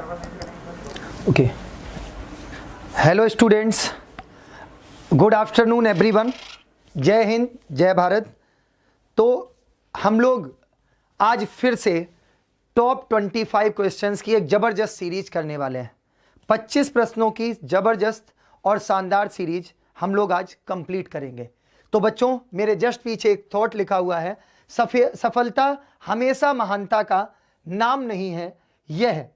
Okay, hello students, good afternoon everyone. जय हिंद, जय भारत। तो हम लोग आज फिर से टॉप 25 क्वेश्चंस की एक ज़बरदस्त सीरीज करने वाले हैं। 25 प्रश्नों की ज़बरदस्त और शानदार सीरीज हम लोग आज कंप्लीट करेंगे। तो बच्चों, मेरे जस्ट पीछे एक थॉट लिखा हुआ है, सफलता हमेशा महानता का नाम नहीं है, यह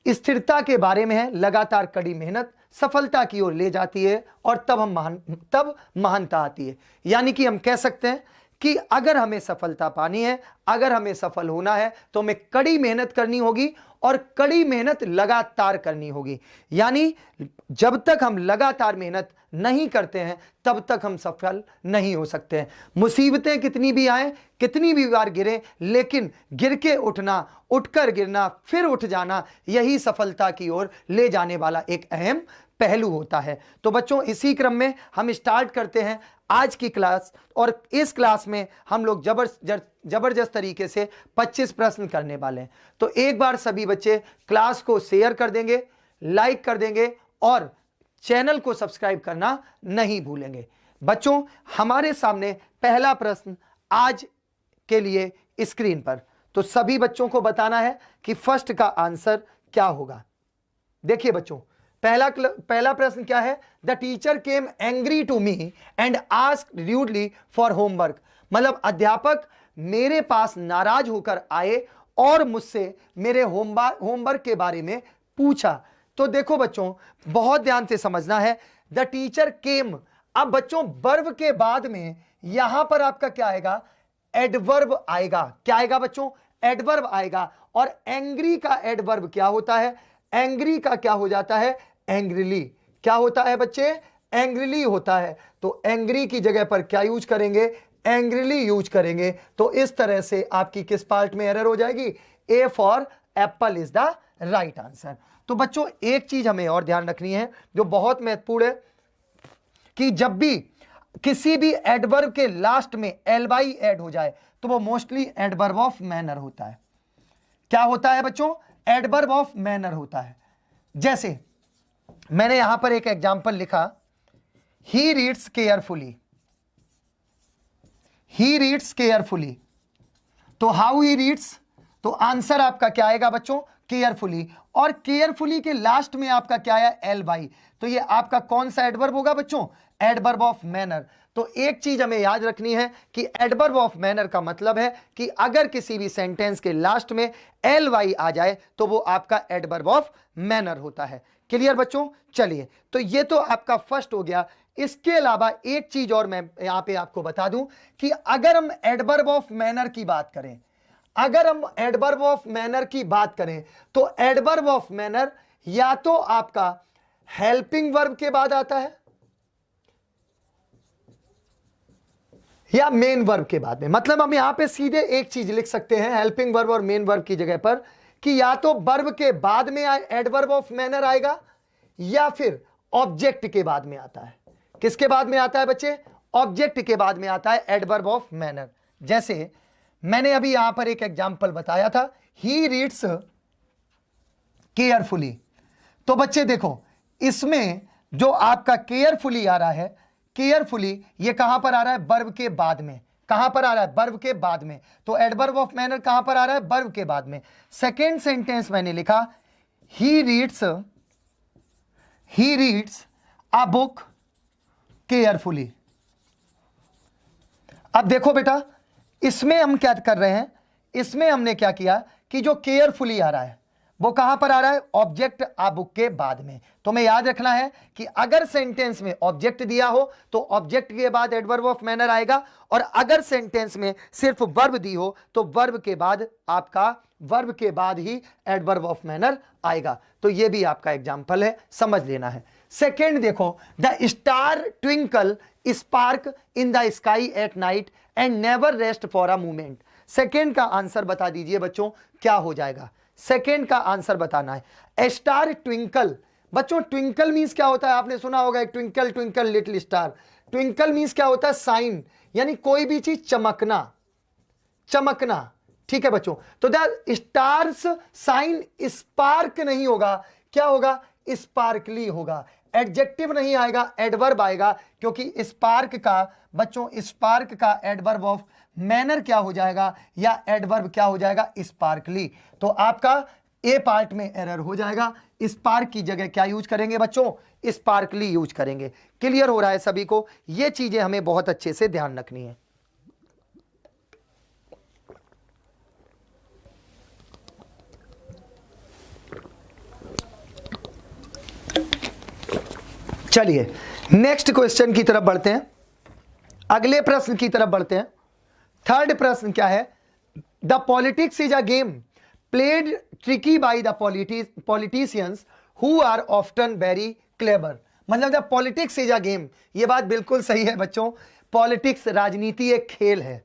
स्थिरता के बारे में है। लगातार कड़ी मेहनत सफलता की ओर ले जाती है और तब महानता आती है। यानी कि हम कह सकते हैं कि अगर हमें सफलता पानी है, अगर हमें सफल होना है, तो हमें कड़ी मेहनत करनी होगी और कड़ी मेहनत लगातार करनी होगी। यानी जब तक हम लगातार मेहनत नहीं करते हैं तब तक हम सफल नहीं हो सकते हैं। मुसीबतें कितनी भी आए, कितनी भी बार गिरे, लेकिन गिर के उठना, उठकर गिरना, फिर उठ जाना, यही सफलता की ओर ले जाने वाला एक अहम पहलू होता है। तो बच्चों, इसी क्रम में हम स्टार्ट करते हैं आज की क्लास। और इस क्लास में हम लोग जबरदस्त तरीके से 25 प्रश्न करने वाले हैं। तो एक बार सभी बच्चे क्लास को शेयर कर देंगे, लाइक कर देंगे और चैनल को सब्सक्राइब करना नहीं भूलेंगे। बच्चों, हमारे सामने पहला प्रश्न आज के लिए स्क्रीन पर, तो सभी बच्चों को बताना है कि फर्स्ट का आंसर क्या होगा। देखिए बच्चों, पहला प्रश्न क्या है? The teacher came angry to me and asked rudely for homework. मतलब अध्यापक मेरे पास नाराज होकर आए और मुझसे मेरे होमवर्क के बारे में पूछा। तो देखो बच्चों, बहुत ध्यान से समझना है। द टीचर केम, अब बच्चों वर्ब के बाद में यहां पर आपका क्या आएगा? एडवर्ब आएगा। क्या आएगा बच्चों? एडवर्ब आएगा। और एंग्री का एडवर्ब क्या होता है? एंग्री का क्या हो जाता है? एंग्रीली। क्या होता है बच्चे? एंग्रीली होता है। तो एंग्री की जगह पर क्या यूज करेंगे? एंग्रीली यूज करेंगे। तो इस तरह से आपकी किस पार्ट में एरर हो जाएगी? ए for apple is the right answer. तो बच्चों, एक चीज हमें और ध्यान रखनी है जो बहुत महत्वपूर्ण है कि जब भी किसी भी एडवर्ब के लास्ट में एलवाई ऐड हो जाए तो वो मोस्टली एडवर्ब ऑफ मैनर होता है। क्या होता है बच्चों? एडवर्ब ऑफ मैनर होता है। जैसे मैंने यहां पर एक एग्जांपल लिखा, he reads carefully. He reads carefully, तो हाउ ही रीड्स, तो आंसर आपका क्या आएगा बच्चों? केयरफुली। और केयरफुली के लास्ट में आपका क्या है? L Y. तो ये आपका कौन सा एडवर्ब होगा बच्चों? Adverb of manner. तो एक चीज हमें याद रखनी है कि एडवर्ब ऑफ मैनर का मतलब है कि अगर किसी भी सेंटेंस के लास्ट में एल वाई आ जाए तो वो आपका एडवर्ब ऑफ मैनर होता है। क्लियर बच्चों? चलिए, तो ये तो आपका फर्स्ट हो गया। इसके अलावा एक चीज और मैं यहां पे आपको बता दूं कि अगर हम एडवर्ब ऑफ मैनर की बात करें, अगर हम एडवर्ब ऑफ मैनर की बात करें तो एडवर्ब ऑफ मैनर या तो आपका हेल्पिंग वर्ब के बाद आता है या मेन वर्ब के बाद में। मतलब हम यहां पे सीधे एक चीज लिख सकते हैं हेल्पिंग वर्ब और मेन वर्ब की जगह पर कि या तो वर्ब के बाद में एडवर्ब ऑफ मैनर आएगा या फिर ऑब्जेक्ट के बाद में आता है। किसके बाद में आता है बच्चे? ऑब्जेक्ट के बाद में आता है एडवर्ब ऑफ मैनर। जैसे मैंने अभी यहां पर एक एग्जांपल बताया था, ही रीड्स केयरफुली। तो बच्चे देखो, इसमें जो आपका केयरफुली आ रहा है, केयरफुली ये कहां पर आ रहा है? वर्ब के बाद में। कहां पर आ रहा है? वर्ब के बाद में। तो एडवर्ब ऑफ मैनर कहां पर आ रहा है? वर्ब के बाद में। सेकेंड सेंटेंस मैंने लिखा, he reads a book carefully. अब देखो बेटा, इसमें हम क्या कर रहे हैं? इसमें हमने क्या किया कि जो केयरफुली आ रहा है वो कहां पर आ रहा है? ऑब्जेक्ट आ बुक के बाद में। तो हमें याद रखना है कि अगर सेंटेंस में ऑब्जेक्ट दिया हो तो ऑब्जेक्ट के बाद एडवर्ब ऑफ मैनर आएगा, और अगर सेंटेंस में सिर्फ वर्ब दी हो तो वर्ब के बाद आपका वर्ब के बाद ही एडवर्ब ऑफ मैनर आएगा। तो ये भी आपका एग्जांपल है, समझ लेना है। सेकेंड देखो, the star twinkle spark in the sky at night and never rest for a moment. Second का आंसर बता दीजिए बच्चों, क्या हो जाएगा? सेकेंड का आंसर बताना है। ए स्टार ट्विंकल, बच्चों ट्विंकल मींस क्या होता है? आपने सुना होगा twinkle twinkle little star. Twinkle means क्या होता है? साइन, यानी कोई भी चीज चमकना, चमकना। ठीक है बच्चों, तो द स्टार्स साइन स्पार्क नहीं होगा, क्या होगा, स्पार्कली होगा। एडजेक्टिव नहीं आएगा, एडवर्ब आएगा, क्योंकि स्पार्क का बच्चों, स्पार्क का एडवर्ब ऑफ मैनर क्या हो जाएगा, या एडवर्ब क्या हो जाएगा, स्पार्कली। तो आपका ए पार्ट में एरर हो जाएगा, स्पार्क की जगह क्या यूज करेंगे बच्चों, स्पार्कली यूज करेंगे। क्लियर हो रहा है सभी को, ये चीजें हमें बहुत अच्छे से ध्यान रखनी है। चलिए नेक्स्ट क्वेश्चन की तरफ बढ़ते हैं, अगले प्रश्न की तरफ बढ़ते हैं। थर्ड प्रश्न क्या है, the politics is a game played tricky by the politicians who are often very clever. मतलब the politics is a game, ये बात बिल्कुल सही है बच्चों, पॉलिटिक्स राजनीति एक खेल है,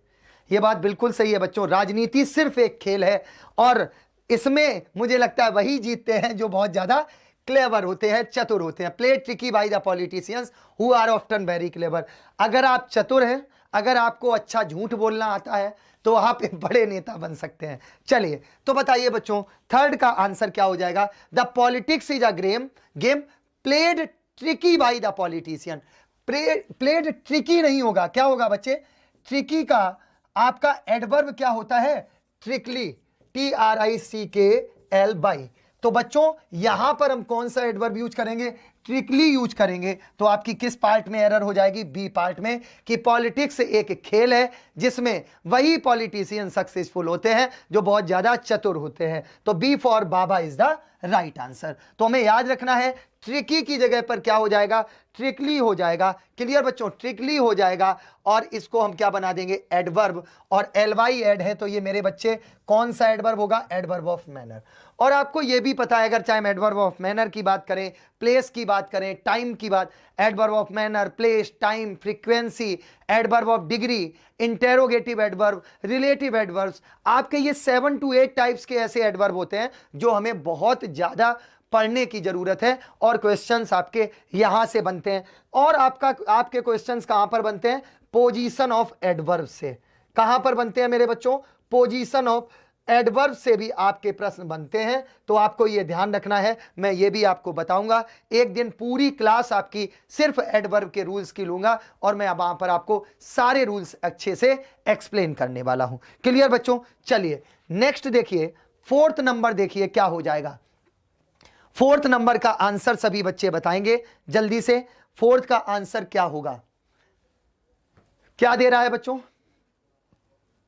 ये बात बिल्कुल सही है बच्चों, राजनीति सिर्फ एक खेल है, और इसमें मुझे लगता है वही जीतते हैं जो बहुत ज्यादा क्लेवर होते हैं, चतुर होते हैं। Play tricky by the politicians who are often very clever. अगर आप चतुर हैं, अगर आपको अच्छा झूठ बोलना आता है, तो आप एक बड़े नेता बन सकते हैं। चलिए तो बताइए बच्चों, थर्ड का आंसर क्या हो जाएगा, the politics is a game played tricky by the politician. Played tricky नहीं होगा, क्या होगा बच्चे, ट्रिकी का आपका एडवर्ब क्या होता है, ट्रिकली, TRICKLY। तो बच्चों यहां पर हम कौन सा एडवर्ब यूज करेंगे, ट्रिकली यूज करेंगे। तो आपकी किस पार्ट में एरर हो जाएगी, बी पार्ट में, कि पॉलिटिक्स एक खेल है जिसमें वही पॉलिटिशियन सक्सेसफुल होते हैं जो बहुत ज्यादा चतुर होते हैं। तो B for baba is the right answer. तो हमें याद रखना है, ट्रिकी की जगह पर क्या हो जाएगा, ट्रिकली हो जाएगा। क्लियर बच्चों, ट्रिकली हो जाएगा, और इसको हम क्या बना देंगे, एडवर्ब, और ly एड है, तो ये मेरे बच्चे कौन सा एडवर्ब होगा, एडवर्ब ऑफ मैनर। और आपको ये भी पता है, अगर चाहे हम एडवर्ब ऑफ मैनर की बात करें, प्लेस की बात करें, टाइम की बात, adverb of manner, place, time, frequency, adverb of degree, interrogative adverb, relative adverbs, आपके ये 7 to 8 टाइप्स के ऐसे एडवर्ब होते हैं जो हमें बहुत ज्यादा पढ़ने की जरूरत है, और क्वेश्चंस आपके यहां से बनते हैं। और आपके क्वेश्चंस कहां पर बनते हैं, पोजीशन ऑफ एडवर्ब से। कहां पर बनते हैं मेरे बच्चों, पोजीशन ऑफ एडवर्ब से भी आपके प्रश्न बनते हैं। तो आपको यह ध्यान रखना है, मैं ये भी आपको बताऊंगा, एक दिन पूरी क्लास आपकी सिर्फ एडवर्ब के रूल्स की लूंगा, और मैं वहां पर आपको सारे रूल्स अच्छे से एक्सप्लेन करने वाला हूं। क्लियर बच्चों, चलिए नेक्स्ट देखिए, फोर्थ नंबर देखिए क्या हो जाएगा। फोर्थ नंबर का आंसर सभी बच्चे बताएंगे जल्दी से, फोर्थ का आंसर क्या होगा, क्या दे रहा है बच्चों,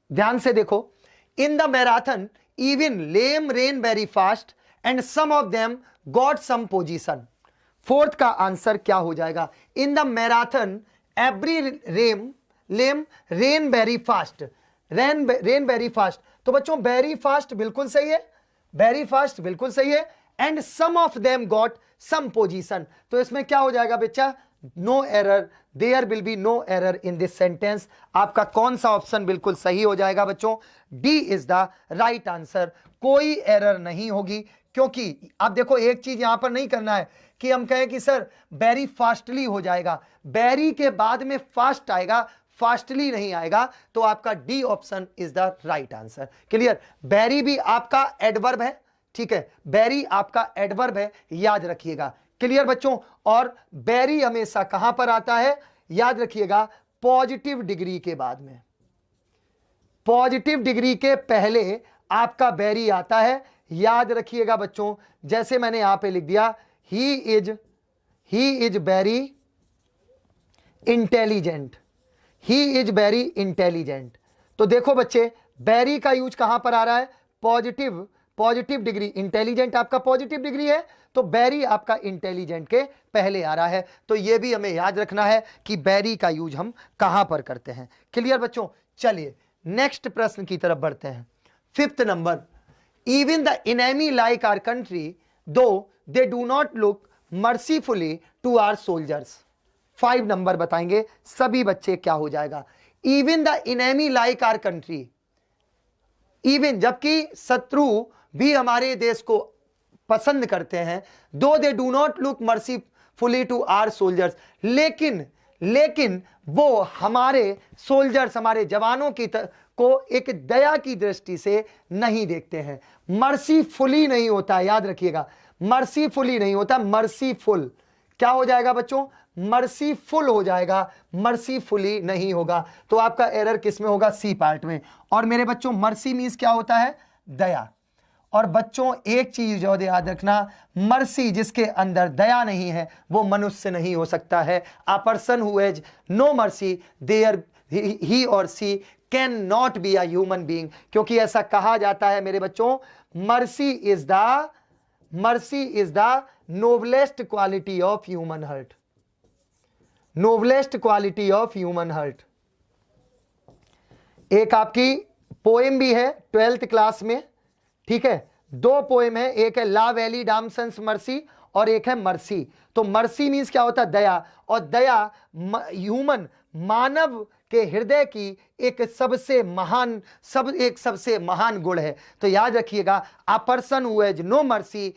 ध्यान से देखो। In the marathon even lame ran very fast and some of them got some position. Fourth का आंसर क्या हो जाएगा, in the marathon every lame ran very fast, ran very fast. तो बच्चों वेरी फास्ट बिल्कुल सही है, वेरी फास्ट बिल्कुल सही है, and some of them got some position. तो इसमें क्या हो जाएगा बच्चा, no error, there will be no error in this sentence. आपका कौन सा ऑप्शन बिल्कुल सही हो जाएगा बच्चों, D is the right answer, कोई एरर नहीं होगी। क्योंकि आप देखो एक चीज यहां पर नहीं करना है कि हम कहें कि सर वेरी फास्टली हो जाएगा, वेरी के बाद में फास्ट आएगा, फास्टली नहीं आएगा। तो आपका D option is the right answer. Clear, very भी आपका एडवर्ब है, ठीक है, वेरी आपका एडवर्ब है, याद रखिएगा। क्लियर बच्चों, और वेरी हमेशा कहां पर आता है, याद रखिएगा, पॉजिटिव डिग्री के बाद में, पॉजिटिव डिग्री के पहले आपका वेरी आता है, याद रखिएगा बच्चों। जैसे मैंने यहां पे लिख दिया, he is very intelligent, he is very intelligent. तो देखो बच्चे, वेरी का यूज कहां पर आ रहा है, पॉजिटिव डिग्री, इंटेलिजेंट आपका पॉजिटिव डिग्री है, तो वेरी आपका इंटेलिजेंट के पहले आ रहा है। तो यह भी हमें याद रखना है कि वेरी का यूज हम कहां पर करते हैं। क्लियर बच्चों, चलिए नेक्स्ट प्रश्न की तरफ बढ़ते हैं। Fifth number, even the enemy like our country though they do not look mercifully to our soldiers. 5 number बताएंगे सभी बच्चे क्या हो जाएगा, even the enemy like our country, even जबकि शत्रु भी हमारे देश को पसंद करते हैं, though they do not look mercifully to our soldiers, लेकिन वो हमारे सोल्जर्स, हमारे जवानों को एक दया की दृष्टि से नहीं देखते हैं। मर्सीफुली नहीं होता, याद रखिएगा, मर्सीफुली नहीं होता, मर्सीफुल। क्या हो जाएगा बच्चों? मर्सीफुल हो जाएगा, मर्सीफुली नहीं होगा। तो आपका एरर किस में होगा? सी पार्ट में। और मेरे बच्चों मर्सी मीन्स क्या होता है? दया। और बच्चों एक चीज और याद रखना, मर्सी जिसके अंदर दया नहीं है वो मनुष्य नहीं हो सकता है। A person who has no mercy there he or she can not be a human being, क्योंकि ऐसा कहा जाता है मेरे बच्चों, mercy is the noblest quality of human heart, noblest quality of human heart. एक आपकी पोएम भी है 12th क्लास में, ठीक है, दो पोएम है, एक है ला वैली डामसन्स मर्सी और एक है मर्सी। तो मर्सी मीन्स क्या होता है? दया। और दया ह्यूमन, मानव के हृदय की एक सबसे महान गुण है। तो याद रखिएगा, a person who has no mercy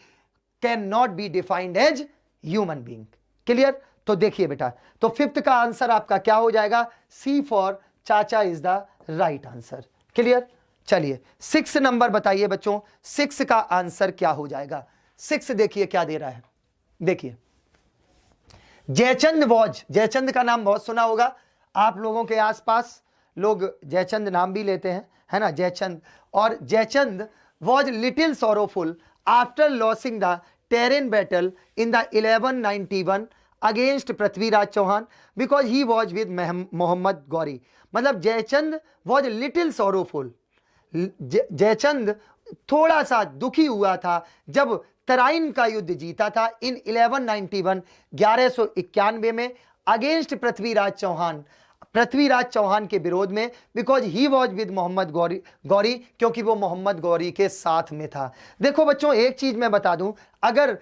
can not be defined as human being. Clear? तो देखिए बेटा, तो 5th का आंसर आपका क्या हो जाएगा? सी for chacha is the right answer. Clear? चलिए 6 नंबर बताइए बच्चों, 6 का आंसर क्या हो जाएगा? 6 देखिए क्या दे रहा है, देखिए जयचंद वॉज, जयचंद का नाम बहुत सुना होगा आप लोगों के आसपास, लोग जयचंद नाम भी लेते हैं, है ना, जयचंद। और Jaichand was little sorrowful after losing the Tarain battle in the 1191 against Prithviraj Chauhan because he was with Mohammad Ghori. मतलब Jaichand was little sorrowful, Jaichand थोड़ा सा दुखी हुआ था जब तराइन का युद्ध जीता था इन 1191 1191 में अगेंस्ट पृथ्वीराज चौहान के विरोध में, because he was with Mohammad Ghori, क्योंकि वो मोहम्मद गौरी के साथ में था। देखो बच्चों एक चीज मैं बता दूं, अगर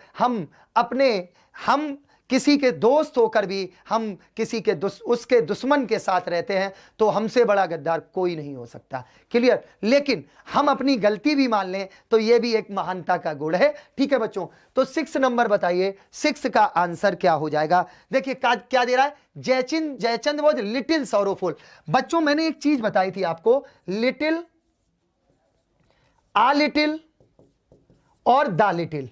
हम किसी के दोस्त होकर भी हम किसी के उसके दुश्मन के साथ रहते हैं तो हमसे बड़ा गद्दार कोई नहीं हो सकता। क्लियर? लेकिन हम अपनी गलती भी मान लें तो यह भी एक महानता का गुण है। ठीक है बच्चों, तो 6 नंबर बताइए, 6 का आंसर क्या हो जाएगा? देखिए क्या दे रहा है? Jaichand was little sorrowful. बच्चों मैंने एक चीज बताई थी आपको, लिटिल, आ लिटिल और the little,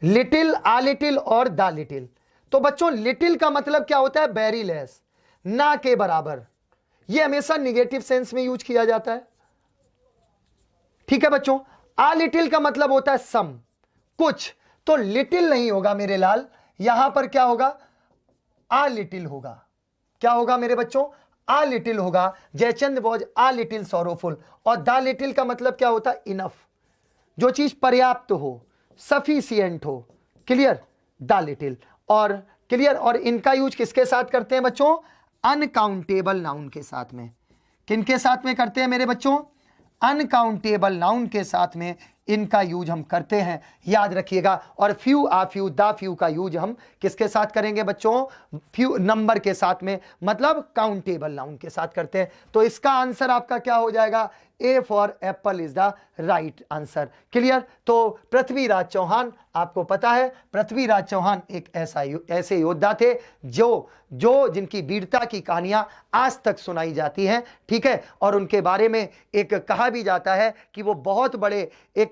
little, uh little और द लिटिल। तो बच्चों लिटिल का मतलब क्या होता है? वेरी लेस, ना के बराबर। यह हमेशा निगेटिव सेंस में यूज किया जाता है। ठीक है बच्चों, आ लिटिल का मतलब होता है सम, कुछ। तो लिटिल नहीं होगा मेरे लाल, यहां पर क्या होगा? आ लिटिल होगा। क्या होगा मेरे बच्चों? आ लिटिल होगा। Jaichand was uh little sorrowful. और द लिटिल का मतलब क्या होता है? इनफ, जो चीज पर्याप्त हो, सफिशिएंट हो। क्लियर? The little. और क्लियर? और इनका यूज किसके साथ करते हैं बच्चों? अनकाउंटेबल नाउन के साथ में। किनके साथ में करते हैं मेरे बच्चों? अनकाउंटेबल नाउन के साथ में इनका यूज हम करते हैं, याद रखिएगा। और few, uh few, the few का यूज हम किसके साथ करेंगे बच्चों? फ्यू नंबर के साथ में, मतलब काउंटेबल नाउन के साथ करते हैं। तो इसका आंसर आपका क्या हो जाएगा? ए for apple is the right answer. Clear? तो पृथ्वीराज चौहान, आपको पता है पृथ्वीराज चौहान एक ऐसे योद्धा थे जो जिनकी वीरता की कहानियां आज तक सुनाई जाती हैं। ठीक है? और उनके बारे में एक कहा भी जाता है कि वो बहुत बड़े एक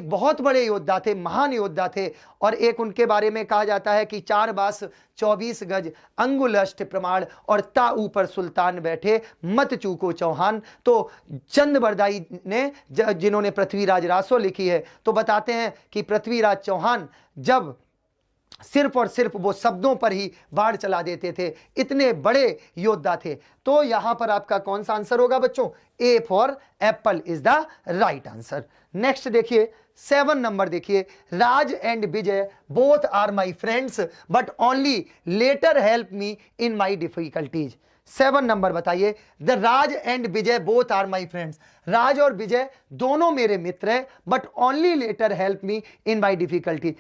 बहुत बड़े योद्धा थे, महान योद्धा थे। और एक उनके बारे में कहा जाता है कि 4 बास 24 गज अंगुल अष्ट प्रमाण और ता ऊपर सुल्तान बैठे मत चूको चौहान। तो चंद बरदाई ने, जिन्होंने पृथ्वीराज रासो लिखी है, तो बताते हैं कि पृथ्वीराज चौहान जब सिर्फ और सिर्फ वो शब्दों पर ही बाढ़ चला देते थे, इतने बड़े योद्धा थे। तो यहां पर आपका कौन सा आंसर होगा बच्चों? A for apple is the right answer. Next देखिए 7 नंबर देखिए, Raj and Vijay both are my friends but only latter help me in my difficulties. 7 number बताइए, the Raj and Vijay both are my friends. Raj और विजय दोनों मेरे मित्र हैं, but only latter help me in my difficulties.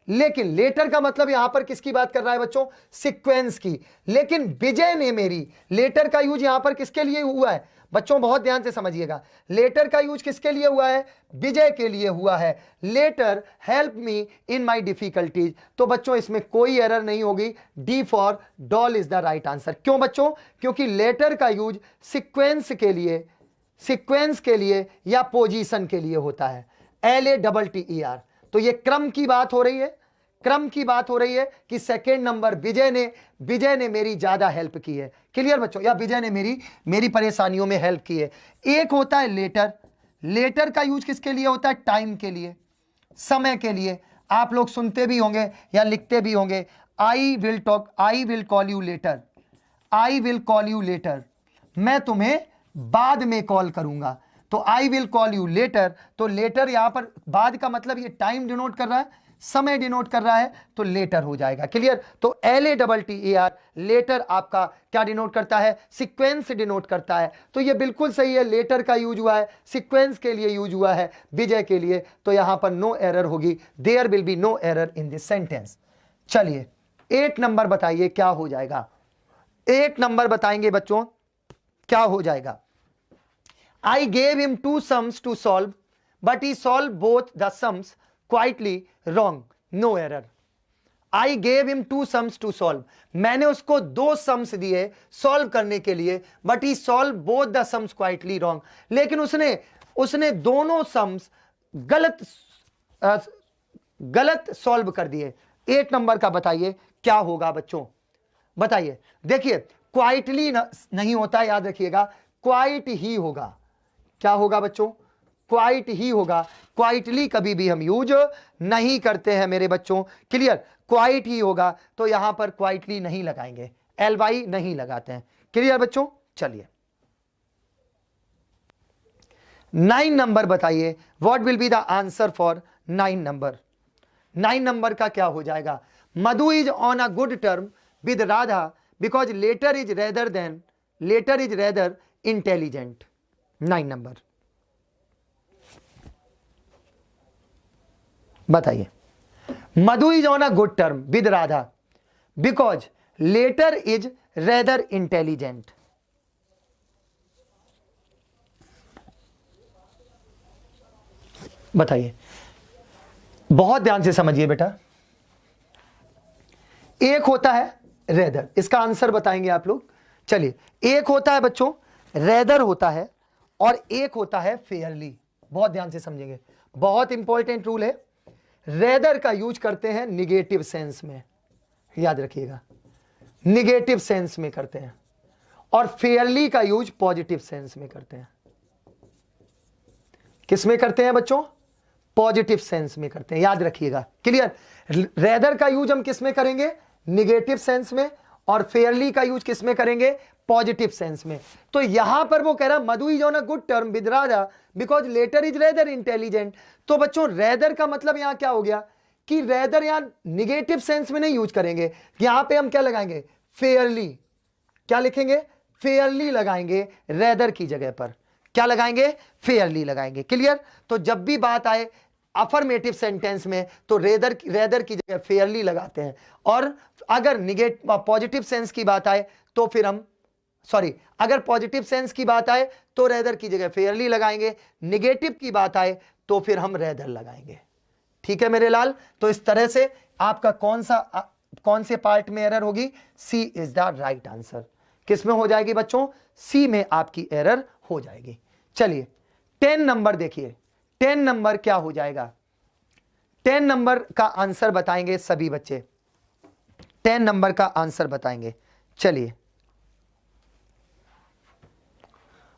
लेकिन latter का मतलब यहां पर किसकी बात कर रहा है बच्चों? सीक्वेंस की। लेकिन विजय ने मेरी, लेटर का यूज यहां पर किसके लिए हुआ है? बच्चों बहुत ध्यान से समझिएगा, लेटर का यूज किसके लिए हुआ है? विजय के लिए हुआ है। Letter help me in my difficulties, तो बच्चों इसमें कोई एरर नहीं होगी। D for doll is the right answer. क्यों बच्चों? क्योंकि लेटर का यूज सीक्वेंस के लिए या पोजीशन के लिए होता है। LATTER, तो ये क्रम की बात हो रही है, क्रम की बात हो रही है कि सेकेंड नंबर विजय ने मेरी ज्यादा हेल्प की है। क्लियर बच्चों? या विजय ने मेरी परेशानियों में हेल्प की है। एक होता है लेटर, लेटर का यूज किसके लिए होता है? टाइम के लिए, समय के लिए। आप लोग सुनते भी होंगे या लिखते भी होंगे, I will call you later, I will call you later, मैं तुम्हें बाद में कॉल करूंगा। तो I will call you later, तो लेटर यहां पर बाद का मतलब ये टाइम डिनोट कर रहा है, समय डिनोट कर रहा है, तो लेटर हो जाएगा। क्लियर? तो LATTER लेटर आपका क्या डिनोट करता है? सीक्वेंस डिनोट करता है। तो ये बिल्कुल सही है, लेटर का यूज हुआ है, सीक्वेंस के लिए यूज हुआ है, विजय के लिए, तो यहां पर नो एरर होगी। There will be no error in this sentence. चलिए 8 नंबर बताइए क्या हो जाएगा? 8 नंबर बताएंगे बच्चों क्या हो जाएगा? I gave him 2 sums to solve, but he solved both the sums quietly wrong. No error. I gave him 2 sums to solve. मैंने उसको 2 sums दिए सॉल्व करने के लिए, but he solved both the sums quietly wrong. लेकिन उसने दोनों sums गलत सॉल्व कर दिए। 8 नंबर का बताइए क्या होगा बच्चों? बताइए। देखिए क्वाइटली नहीं होता, याद रखिएगा, क्वाइट ही होगा। क्या होगा बच्चों? क्वाइट ही होगा। क्वाइटली कभी भी हम यूज नहीं करते हैं मेरे बच्चों। क्लियर? क्वाइट ही होगा, तो यहां पर क्वाइटली नहीं लगाएंगे, LY नहीं लगाते हैं। क्लियर बच्चों? चलिए 9 नंबर बताइए, what will be the answer for 9 number? 9 number का क्या हो जाएगा? Madhu is on a good term with Radha because latter is rather intelligent. 9 number बताइए। Madhu is on a good term with Radha because latter is rather intelligent. बताइए, बहुत ध्यान से समझिए बेटा। एक होता है रेदर, इसका आंसर बताएंगे आप लोग। चलिए, एक होता है बच्चों रेदर होता है और एक होता है फेयरली। बहुत ध्यान से समझेंगे, बहुत इंपॉर्टेंट रूल है। रेदर का यूज करते हैं निगेटिव सेंस में, याद रखिएगा, निगेटिव सेंस में करते हैं, और फेयरली का यूज पॉजिटिव सेंस में करते हैं। किस में करते हैं बच्चों? पॉजिटिव सेंस में करते हैं, याद रखिएगा। क्लियर? रेदर का यूज हम किस में करेंगे? निगेटिव सेंस में, और फेयरली का यूज किस में करेंगे? पॉजिटिव सेंस में। तो यहां पर वो कह रहा Madhu is on a good term with Radha because latter is rather intelligent. तो बच्चों रेदर का मतलब यहां क्या हो गया कि रेदर यहां निगेटिव सेंस में नहीं यूज करेंगे, यहां पे हम क्या लगाएंगे? फेयरली। क्या लिखेंगे? फेयरली लगाएंगे रेदर की जगह पर। क्या लगाएंगे? फेयरली लगाएंगे। क्लियर? तो जब भी बात आए अफर्मेटिव सेंटेंस में तो रेदर की जगह फेयरली लगाते हैं, और अगर पॉजिटिव सेंस की बात आए तो फिर हम अगर पॉजिटिव सेंस की बात आए तो रेदर की जगह फेयरली लगाएंगे, निगेटिव की बात आए तो फिर हम रेदर लगाएंगे। ठीक है मेरे लाल? तो इस तरह से आपका कौन से पार्ट में एरर होगी? सी इज द राइट आंसर। किस में हो जाएगी बच्चों? सी में आपकी एरर हो जाएगी। चलिए 10 नंबर देखिए, 10 नंबर क्या हो जाएगा? 10 नंबर का आंसर बताएंगे सभी बच्चे, 10 नंबर का आंसर बताएंगे। चलिए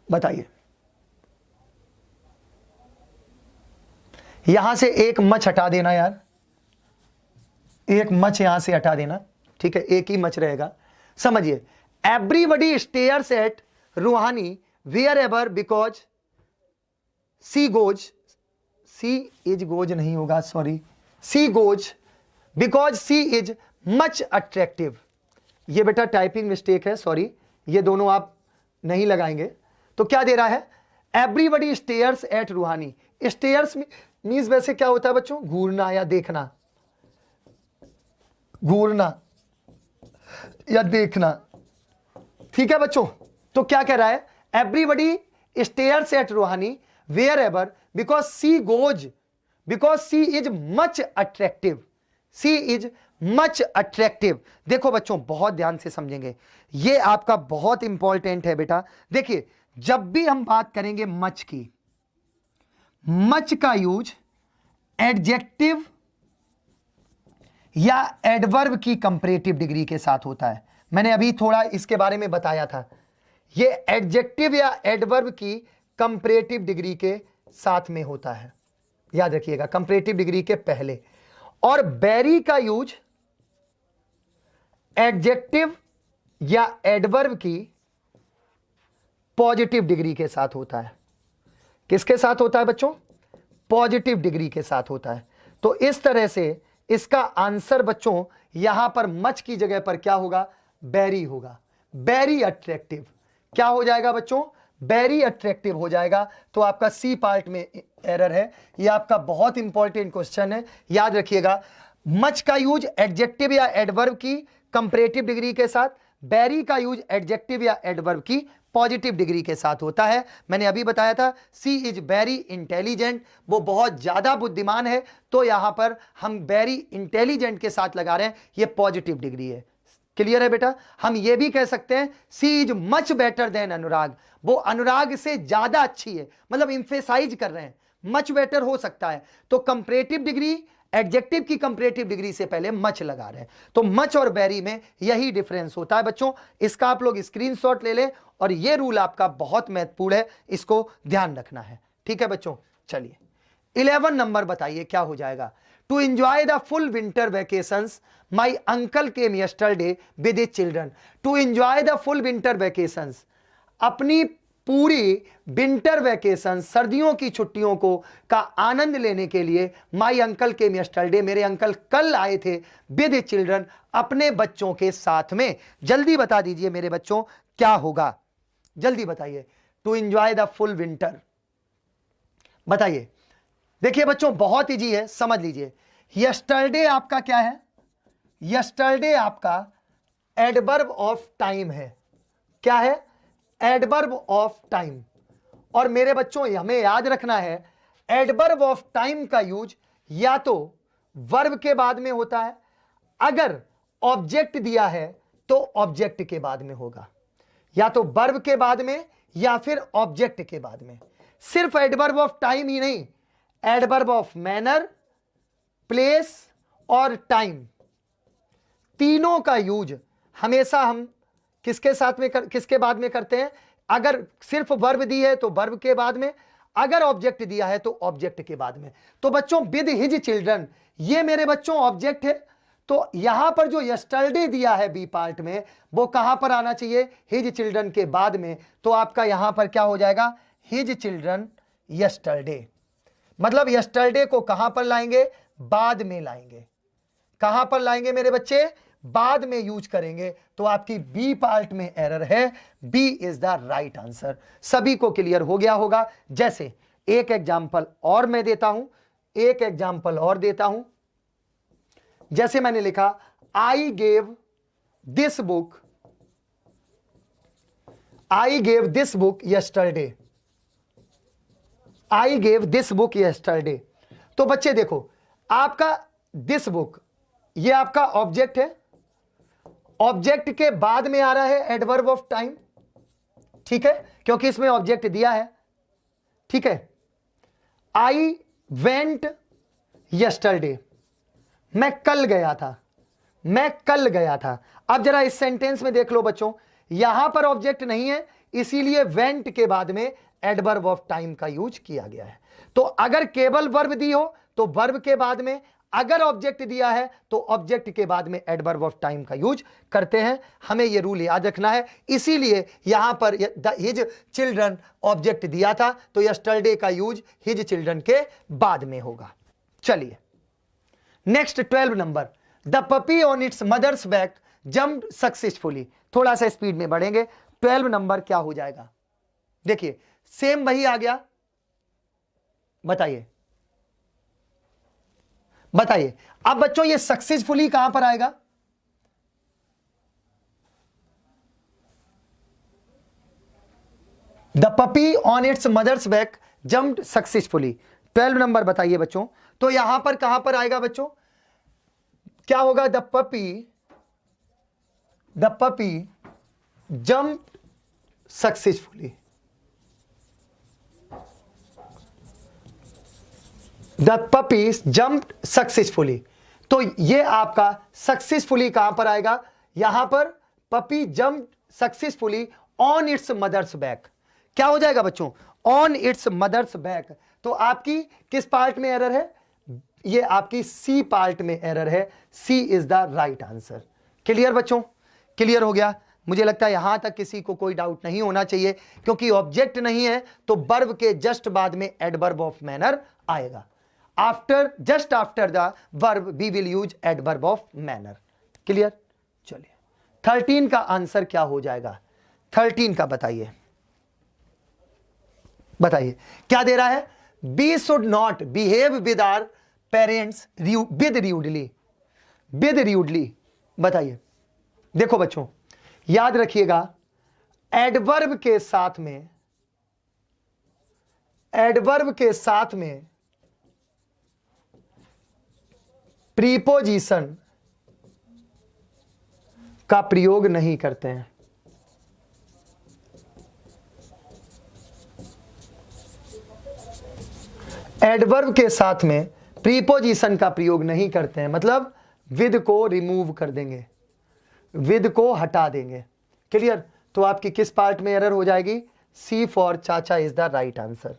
बताइए। यहां से एक मच हटा देना यार, एक मच यहां से हटा देना। ठीक है, एक ही मच रहेगा। समझिए, everybody stares at Ruhani wherever because she goes नहीं होगा, sorry, she goes because she is much attractive. ये बेटा टाइपिंग मिस्टेक है, सॉरी, ये दोनों आप नहीं लगाएंगे। तो क्या दे रहा है? एवरीबडी स्टेयर्स एट रूहानी। स्टेयर्स मीन्स वैसे क्या होता है बच्चों? घूरना या देखना, घूरना या देखना। ठीक है बच्चों? तो क्या कह रहा है? Everybody stares at Ruhani wherever because she is much attractive, she is much attractive. देखो बच्चों बहुत ध्यान से समझेंगे, ये आपका बहुत इंपॉर्टेंट है बेटा। देखिए जब भी हम बात करेंगे मच की, मच का यूज एडजेक्टिव या एडवर्ब की कंपैरेटिव डिग्री के साथ होता है। मैंने अभी थोड़ा इसके बारे में बताया था, ये एडजेक्टिव या एडवर्ब की कंपैरेटिव डिग्री के साथ में होता है, याद रखिएगा, कंपैरेटिव डिग्री के पहले। और वेरी का यूज एडजेक्टिव या एडवर्ब की पॉजिटिव डिग्री के साथ होता है। किसके साथ होता है बच्चों? पॉजिटिव डिग्री के साथ होता है। तो इस तरह से इसका आंसर बच्चों यहां पर मच की जगह पर क्या होगा? वेरी होगा, वेरी अट्रैक्टिव। क्या हो जाएगा बच्चों? वेरी अट्रैक्टिव हो जाएगा। तो आपका सी पार्ट में एरर है, ये आपका बहुत इंपॉर्टेंट क्वेश्चन है, याद रखिएगा। मच का यूज एडजेक्टिव या एडवर्ब की कंपैरेटिव डिग्री के साथ, वेरी का यूज एडजेक्टिव या एडवर्ब की पॉजिटिव डिग्री के साथ होता है। मैंने अभी बताया था सी इज वेरी इंटेलिजेंट, वो बहुत ज्यादा बुद्धिमान है, तो यहां पर हम वेरी इंटेलिजेंट के साथ लगा रहे हैं, ये पॉजिटिव डिग्री है। क्लियर है बेटा? हम ये भी कह सकते हैं सी इज मच बेटर देन अनुराग, वो अनुराग से ज्यादा अच्छी है, मतलब इंफेसाइज कर रहे हैं, मच बेटर हो सकता है। तो कंपैरेटिव डिग्री, एडजेक्टिव की कंपैरेटिव डिग्री से पहले मच लगा रहे हैं। तो मच और वेरी में यही डिफरेंस होता है बच्चों। इसका आप लोग स्क्रीनशॉट ले लें, और ये रूल आपका बहुत महत्वपूर्ण है, इसको ध्यान रखना है। ठीक है बच्चों, चलिए 11 नंबर बताइए क्या हो जाएगा। To enjoy the full winter vacations my uncle came yesterday with his children. To enjoy the full winter vacations, अपनी पूरी विंटर वैकेशन, सर्दियों की छुट्टियों को का आनंद लेने के लिए माई अंकल केम यस्टरडे, मेरे अंकल कल आए थे, विद हिज चिल्ड्रन, अपने बच्चों के साथ में। जल्दी बता दीजिए मेरे बच्चों क्या होगा, जल्दी बताइए। To enjoy the full winter, बताइए। देखिए बच्चों बहुत इजी है, समझ लीजिए। यस्टरडे आपका क्या है? यस्टरडे आपका एडवर्ब ऑफ टाइम है। क्या है? Adverb of time. और मेरे बच्चों हमें याद रखना है, एडवर्ब ऑफ टाइम का यूज या तो वर्ब के बाद में होता है, अगर ऑब्जेक्ट दिया है तो ऑब्जेक्ट के बाद में होगा, या तो वर्ब के बाद में या फिर ऑब्जेक्ट के बाद में। सिर्फ एडवर्ब ऑफ टाइम ही नहीं, एडवर्ब ऑफ मैनर, प्लेस और टाइम, तीनों का यूज हमेशा हम किसके साथ में किसके बाद में करते हैं? अगर सिर्फ वर्ब दी है तो वर्ब के बाद में, अगर ऑब्जेक्ट दिया है तो ऑब्जेक्ट के बाद में। तो बच्चों विद हिज चिल्ड्रन, ये मेरे बच्चों ऑब्जेक्ट है, तो यहां पर जो यस्टरडे दिया है बी पार्ट में, वो कहां पर आना चाहिए? हिज चिल्ड्रन के बाद में। तो आपका यहां पर क्या हो जाएगा? His children yesterday. मतलब यस्टरडे को कहां पर लाएंगे? बाद में लाएंगे। कहां पर लाएंगे मेरे बच्चे? बाद में यूज करेंगे। तो आपकी बी पार्ट में एरर है, B is the right answer. सभी को क्लियर हो गया होगा। जैसे एक एग्जांपल और मैं देता हूं, एक एग्जांपल और देता हूं। जैसे मैंने लिखा I gave this book, I gave this book yesterday, I gave this book yesterday. तो बच्चे देखो, आपका दिस बुक ये आपका ऑब्जेक्ट है, ऑब्जेक्ट के बाद में आ रहा है एडवर्ब ऑफ टाइम, ठीक है, क्योंकि इसमें ऑब्जेक्ट दिया है। ठीक है, आई वेंट यस्टरडे, मैं कल गया था, मैं कल गया था। अब जरा इस सेंटेंस में देख लो बच्चों, यहां पर ऑब्जेक्ट नहीं है, इसीलिए वेंट के बाद में एडवर्ब ऑफ टाइम का यूज किया गया है। तो अगर केवल वर्ब दी हो तो वर्ब के बाद में, अगर ऑब्जेक्ट दिया है तो ऑब्जेक्ट के बाद में एडवर्ब ऑफ टाइम का यूज करते हैं। हमें यह रूल याद रखना है, इसीलिए यहां पर हिज चिल्ड्रन ऑब्जेक्ट दिया था, तो यस्टरडे का यूज हिज चिल्ड्रन के बाद में होगा। चलिए नेक्स्ट 12 नंबर, the puppy on its mother's back jump successfully. थोड़ा सा स्पीड में बढ़ेंगे। 12 नंबर क्या हो जाएगा? देखिए सेम वही आ गया, बताइए बताइए। अब बच्चों ये सक्सेसफुली कहां पर आएगा? The puppy on its mother's back jumped successfully. 12 नंबर बताइए बच्चों। तो यहां पर कहां पर आएगा बच्चों, क्या होगा, the puppy jumped successfully. The puppies jumped successfully. तो ये आपका सक्सेसफुली कहां पर आएगा, यहां पर puppy jumped successfully on its mother's back. क्या हो जाएगा बच्चों, ऑन इट्स मदर्स बैक। तो आपकी किस पार्ट में एरर है, ये आपकी सी पार्ट में एरर है। C is the right answer. Clear बच्चों, क्लियर हो गया। मुझे लगता है यहां तक किसी को कोई डाउट नहीं होना चाहिए, क्योंकि ऑब्जेक्ट नहीं है तो वर्ब के जस्ट बाद में एडवर्ब ऑफ मैनर आएगा। Just after the verb we will use adverb of manner. Clear. चलिए 13 का आंसर क्या हो जाएगा, 13 का बताइए, बताइए क्या दे रहा है। We should not behave with our parents with rudely. बताइए, देखो बच्चों याद रखिएगा, एडवर्ब के साथ में प्रीपोजिशन का प्रयोग नहीं करते हैं। एडवर्ब के साथ में प्रीपोजिशन का प्रयोग नहीं करते हैं, मतलब विद को रिमूव कर देंगे, विद को हटा देंगे। क्लियर। तो आपकी किस पार्ट में एरर हो जाएगी, सी for chacha is the right answer.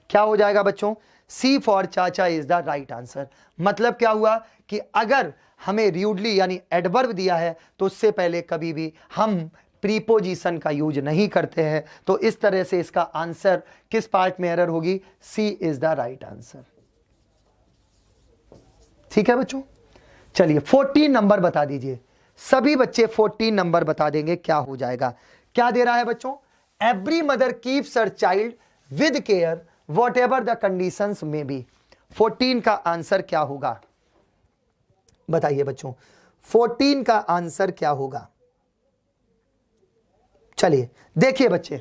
क्या हो जाएगा बच्चों, सी for chacha is the right answer. मतलब क्या हुआ कि अगर हमें र्यूडली यानी एडवर्ब दिया है तो उससे पहले कभी भी हम प्रीपोजिशन का यूज नहीं करते हैं। तो इस तरह से इसका आंसर किस पार्ट में एरर होगी, सी इज द राइट आंसर। ठीक है बच्चों। चलिए 14 नंबर बता दीजिए, सभी बच्चे 14 नंबर बता देंगे क्या हो जाएगा। क्या दे रहा है बच्चों, every mother keeps her child with care what ever the conditions में बी। 14 का आंसर क्या होगा, बताइए बच्चों 14 का आंसर क्या होगा। चलिए देखिए बच्चे,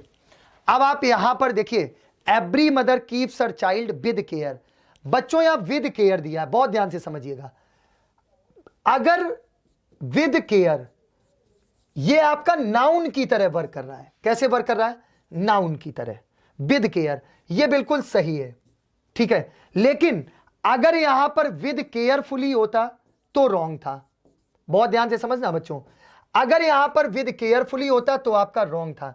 अब आप यहां पर देखिए, every mother keeps her child with care. बच्चों यहां विद केयर दिया है, बहुत ध्यान से समझिएगा। अगर विद केयर ये आपका नाउन की तरह वर्क कर रहा है, कैसे वर्क कर रहा है, नाउन की तरह, विद केयर, ये बिल्कुल सही है। ठीक है, लेकिन अगर यहां पर विद केयरफुली होता तो रॉन्ग था। बहुत ध्यान से समझना बच्चों, अगर यहां पर विद केयरफुली होता तो आपका रॉन्ग था।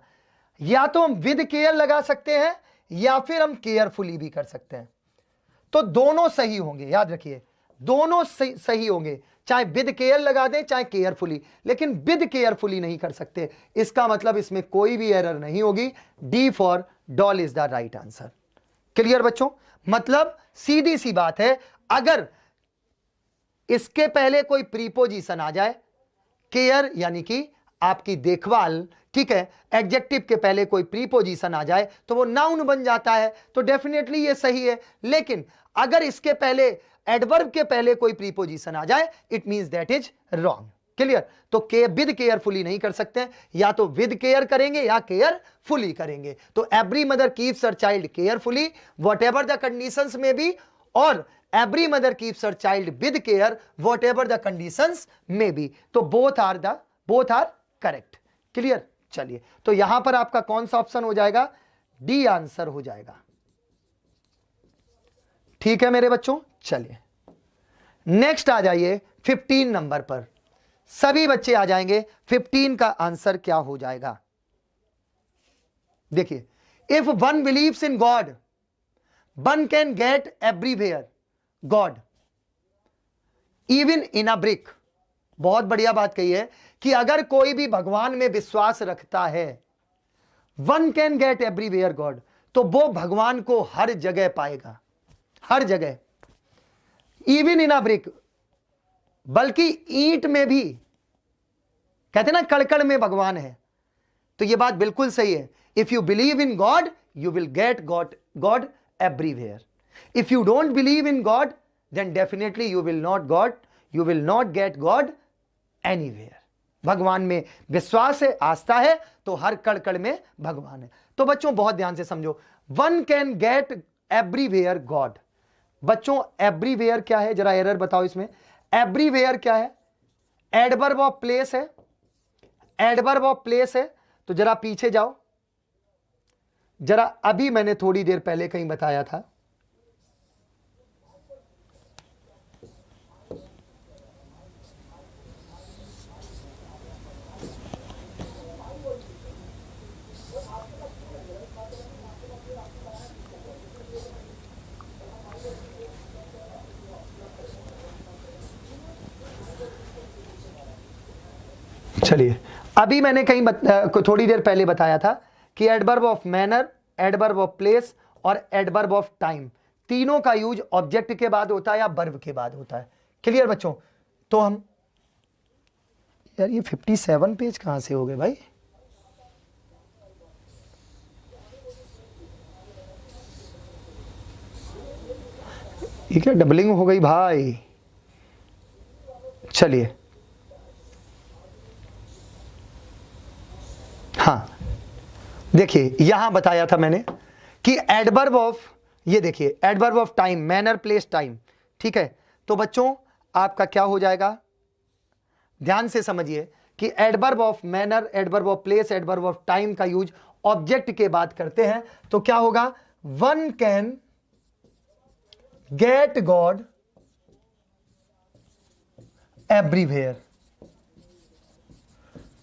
या तो हम विद केयर लगा सकते हैं या फिर हम केयरफुली भी कर सकते हैं, तो दोनों सही होंगे। याद रखिए दोनों सही होंगे, चाहे विद केयर लगा दें चाहे केयरफुली, लेकिन विद केयरफुली नहीं कर सकते। इसका मतलब इसमें कोई भी एरर नहीं होगी। D for doll is the right answer. Clear बच्चों, मतलब सीधी सी बात है, अगर इसके पहले कोई प्रीपोजिशन आ जाए, केयर यानी कि आपकी देखभाल, ठीक है, एडजेक्टिव के पहले कोई प्रीपोजिशन आ जाए तो वो नाउन बन जाता है, तो डेफिनेटली ये सही है। लेकिन अगर इसके पहले एडवर्ब के पहले कोई प्रीपोजिशन आ जाए, it means that is wrong. Clear. तो के विद केयरफुली नहीं कर सकते, या तो विद केयर करेंगे या केयरफुली करेंगे। तो every mother keeps her child carefully whatever the conditions में बी, और every mother keeps her child with care whatever the conditions में बी। तो बोथ आर करेक्ट। क्लियर। चलिए तो यहां पर आपका कौन सा ऑप्शन हो जाएगा, डी आंसर हो जाएगा। ठीक है मेरे बच्चों। चलिए नेक्स्ट आ जाइए 15 नंबर पर, सभी बच्चे आ जाएंगे। 15 का आंसर क्या हो जाएगा, देखिए, if one believes in God one can get everywhere God even in a brick. बहुत बढ़िया बात कही है कि अगर कोई भी भगवान में विश्वास रखता है, one can get everywhere God, तो वो भगवान को हर जगह पाएगा, हर जगह, इवन इन अ ब्रिक, बल्कि ईंट में भी। कहते ना कड़कड़ में भगवान है, तो ये बात बिल्कुल सही है। If you believe in God you will get God everywhere. If you don't believe in God then definitely you will not get God anywhere. भगवान में विश्वास है, आस्था है, तो हर कड़कड़ में भगवान है। तो तो बच्चों बहुत ध्यान से समझो, one can get everywhere God. बच्चों एवरीवेयर क्या है, जरा एरर बताओ इसमें। एवरीवेयर क्या है, एडवर्ब ऑफ प्लेस है, एडवर्ब ऑफ प्लेस है। तो जरा पीछे जाओ, जरा अभी मैंने थोड़ी देर पहले कहीं बताया था, चलिए अभी मैंने कहीं थोड़ी देर पहले बताया था कि adverb of manner, adverb of place और एडवर्ब ऑफ टाइम, तीनों का यूज ऑब्जेक्ट के बाद होता है या वर्ब के बाद होता है। क्लियर बच्चों? तो हम यार ये 57 पेज कहां से हो गए भाई? ये क्या डबलिंग हो गई भाई? चलिए हाँ देखिए यहां बताया था मैंने कि एडवर्ब ऑफ, ये देखिए adverb of time, manner, place, time, ठीक है। तो बच्चों आपका क्या हो जाएगा, ध्यान से समझिए कि adverb of manner, adverb of place, adverb of time का यूज ऑब्जेक्ट के बाद करते हैं तो क्या होगा, one can get God everywhere.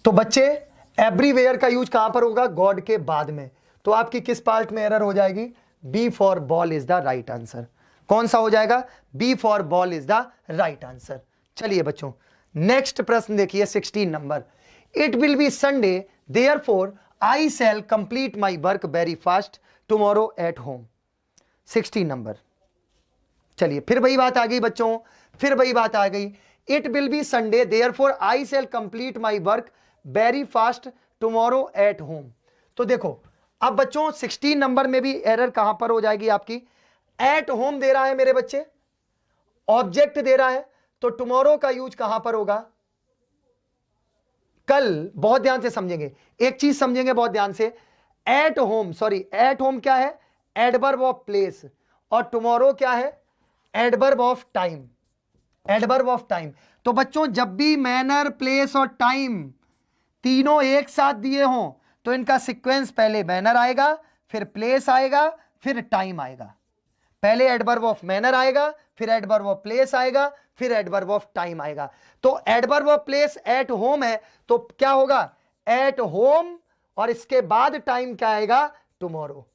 तो बच्चे एवरीवेयर का यूज कहां पर होगा, गॉड के बाद में। तो आपकी किस पार्ट में एरर हो जाएगी, B for ball is the right answer. कौन सा हो जाएगा, B for ball is the right answer. चलिए बच्चों नेक्स्ट प्रश्न देखिए 16 नंबर। It will be Sunday therefore I shall complete my work very fast tomorrow at home. 16 नंबर। चलिए फिर वही बात आ गई बच्चों, फिर वही बात आ गई। It will be Sunday therefore I shall complete my work very fast tomorrow at home. तो देखो अब बच्चों 16 नंबर में भी एरर कहां पर हो जाएगी आपकी, एट होम दे रहा है मेरे बच्चे, ऑब्जेक्ट दे रहा है, तो टुमारो का यूज कहां पर होगा, कल। बहुत ध्यान से समझेंगे, एक चीज समझेंगे बहुत ध्यान से, at home, sorry at home क्या है, एडवर्ब ऑफ प्लेस, और टुमारो क्या है, adverb of time, adverb of time. तो बच्चों जब भी मैनर, प्लेस और टाइम तीनों एक साथ दिए हों तो इनका सीक्वेंस पहले मैनर आएगा, फिर प्लेस आएगा, फिर टाइम आएगा। पहले एडवर्ब ऑफ मैनर आएगा, फिर एडवर्ब ऑफ प्लेस आएगा, फिर एडवर्ब ऑफ टाइम आएगा। तो adverb of place at home है तो क्या होगा, एट होम, और इसके बाद टाइम क्या आएगा, टुमारो,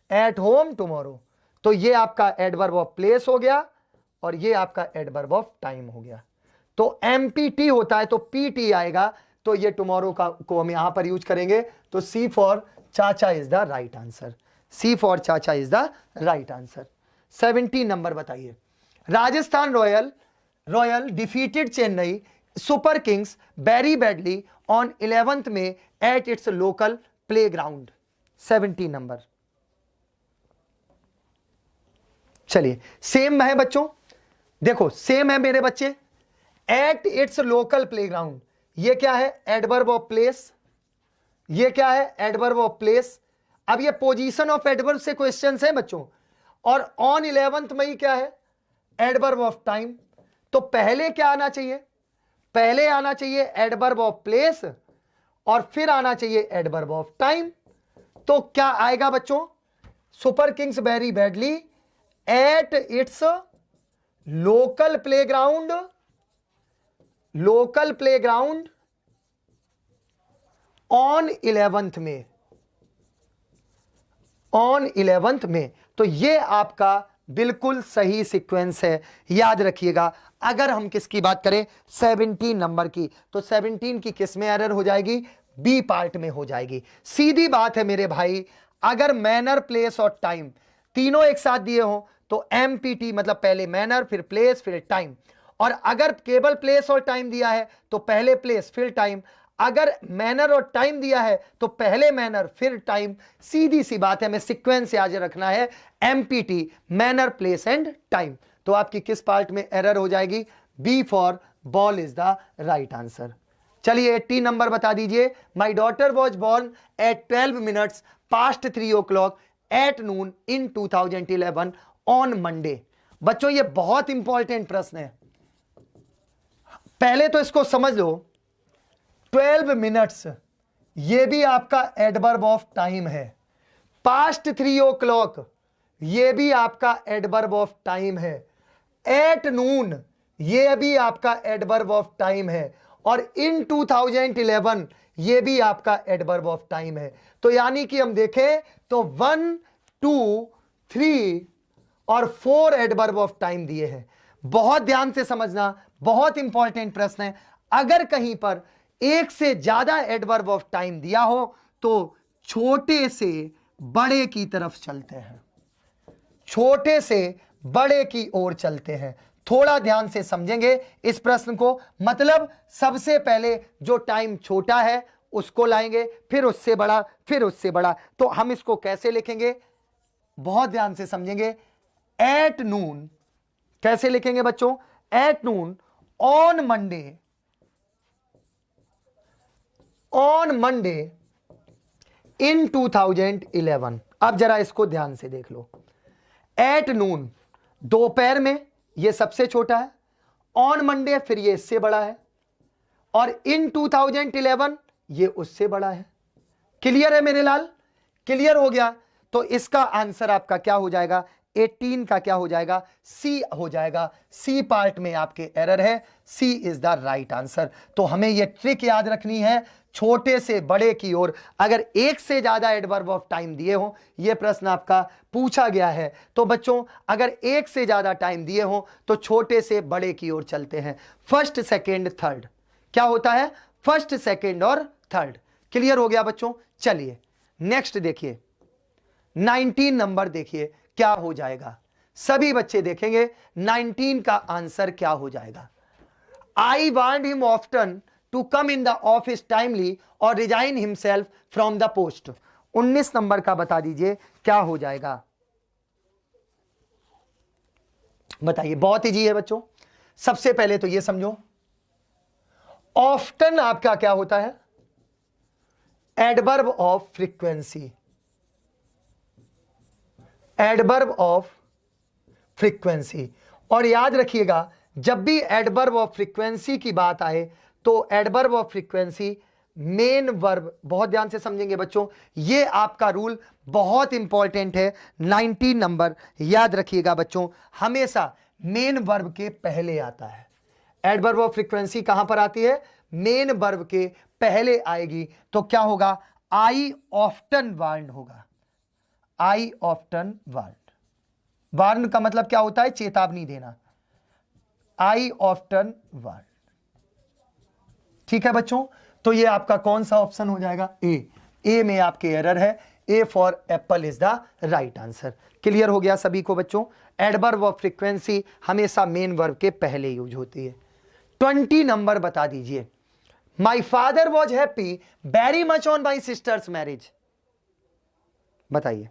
एट होम टुमारो। तो ये आपका एडवर्ब ऑफ प्लेस हो गया और ये आपका एडवर्ब ऑफ टाइम हो गया। तो एमपीटी होता है तो पीटी आएगा, तो ये टुमारो का को हम यहां पर यूज करेंगे। तो C for chacha is the right answer, C for chacha is the right answer. 17 number बताइए। Rajasthan royal defeated Chennai super kings very badly on 11th में at its local playground. 17 number. चलिए सेम है बच्चों, देखो सेम है मेरे बच्चे, एट इट्स लोकल प्लेग्राउंड, ये क्या है, एडवर्ब ऑफ प्लेस, ये क्या है, एडवर्ब ऑफ प्लेस। अब ये पोजीशन ऑफ एडवर्ब से क्वेश्चंस है बच्चों, और ऑन 11th मई क्या है, एडवर्ब ऑफ टाइम। तो पहले क्या आना चाहिए, पहले आना चाहिए एडवर्ब ऑफ प्लेस और फिर आना चाहिए एडवर्ब ऑफ टाइम। तो क्या आएगा बच्चों, super kings very badly eight its local playground, local playground on 11th में, ऑन 11th में। तो ये आपका बिल्कुल सही सीक्वेंस है, याद रखिएगा। अगर हम किसकी बात करें, 17 नंबर की, तो 17 की किस में एरर हो जाएगी, बी पार्ट में हो जाएगी। सीधी बात है मेरे भाई, अगर मैनर, प्लेस और टाइम तीनों एक साथ दिए हो तो एमपीटी मतलब पहले मैनर, फिर प्लेस, फिर टाइम। और अगर केवल प्लेस और टाइम दिया है तो पहले प्लेस फिर टाइम, अगर मैनर और टाइम दिया है तो पहले मैनर फिर टाइम। सीधी सी बात है, हमें सीक्वेंस याद रखना है, MPT, manner, place and time. तो आपकी किस पार्ट में एरर हो जाएगी, B for ball is the right answer. चलिए 80 नंबर बता दीजिए। My daughter was born at 12 minutes past 3 o'clock at noon in 2011 on Monday। बच्चों ये बहुत इंपॉर्टेंट प्रश्न है, पहले तो इसको समझ लो। 12 मिनट्स ये भी आपका एडवर्ब ऑफ टाइम है, पास्ट 3 o'clock ये भी आपका एडवर्ब ऑफ टाइम है, एट नून ये भी आपका एडवर्ब ऑफ टाइम है, और इन 2011 ये भी आपका एडवर्ब ऑफ टाइम है। तो यानी कि हम देखें तो 1, 2, 3 और 4 एडवर्ब ऑफ टाइम दिए हैं। बहुत ध्यान से समझना, बहुत इंपॉर्टेंट प्रश्न है। अगर कहीं पर एक से ज्यादा एडवर्ब ऑफ टाइम दिया हो तो छोटे से बड़े की तरफ चलते हैं, छोटे से बड़े की ओर चलते हैं। थोड़ा ध्यान से समझेंगे इस प्रश्न को, मतलब सबसे पहले जो टाइम छोटा है उसको लाएंगे, फिर उससे बड़ा, फिर उससे बड़ा। तो हम इसको कैसे लिखेंगे, बहुत ध्यान से समझेंगे। एट नून कैसे लिखेंगे बच्चों, at noon on Monday, on Monday in 2011। अब जरा इसको ध्यान से देख लो, एट नून दोपहर में ये सबसे छोटा है, ऑन मंडे फिर ये इससे बड़ा है, और इन 2011 ये उससे बड़ा है। क्लियर है मेरे लाल, क्लियर हो गया। तो इसका आंसर आपका क्या हो जाएगा, 18 का क्या हो जाएगा, सी हो जाएगा। सी पार्ट में आपके एरर है, C is the right answer. तो हमें यह ट्रिक याद रखनी है, छोटे से बड़े की ओर। अगर एक से ज्यादा एडवर्ब ऑफ टाइम दिए हो, यह प्रश्न आपका पूछा गया है, तो बच्चों अगर एक से ज्यादा टाइम दिए हो तो छोटे से बड़े की ओर चलते हैं। फर्स्ट, सेकेंड, थर्ड क्या होता है, फर्स्ट, सेकेंड और थर्ड। क्लियर हो गया बच्चों। चलिए नेक्स्ट देखिए, 19 नंबर देखिए क्या हो जाएगा। सभी बच्चे देखेंगे 19 का आंसर क्या हो जाएगा। I want him often to come in the office timely और resign himself from the post. 19 number का बता दीजिए क्या हो जाएगा, बताइए। बहुत इजी है बच्चों। सबसे पहले तो ये समझो, ऑफ्टन आपका क्या होता है, adverb of frequency, adverb of frequency. और याद रखिएगा जब भी एडवर्ब ऑफ फ्रीक्वेंसी की बात आए तो adverb of frequency main verb, बहुत ध्यान से समझेंगे बच्चों, ये आपका रूल बहुत इंपॉर्टेंट है। 19 नंबर याद रखिएगा बच्चों, हमेशा मेन वर्ब के पहले आता है। एडवर्ब ऑफ फ्रीक्वेंसी कहां पर आती है, मेन वर्ब के पहले आएगी। तो क्या होगा, आई ऑफ्टन वार्न होगा, आई ऑफ्टन वार्न। वार्न का मतलब क्या होता है, चेतावनी देना। आई ऑफ्टन वार्न, ठीक है बच्चों। तो ये आपका कौन सा ऑप्शन हो जाएगा, ए में आपके एरर है, A for apple is the right answer. Clear हो गया सभी को बच्चों। एडवर्ब ऑफ फ्रीक्वेंसी हमेशा मेन वर्ब के पहले यूज होती है। 20 नंबर बता दीजिए, my father was happy very much on my sister's marriage. बताइए,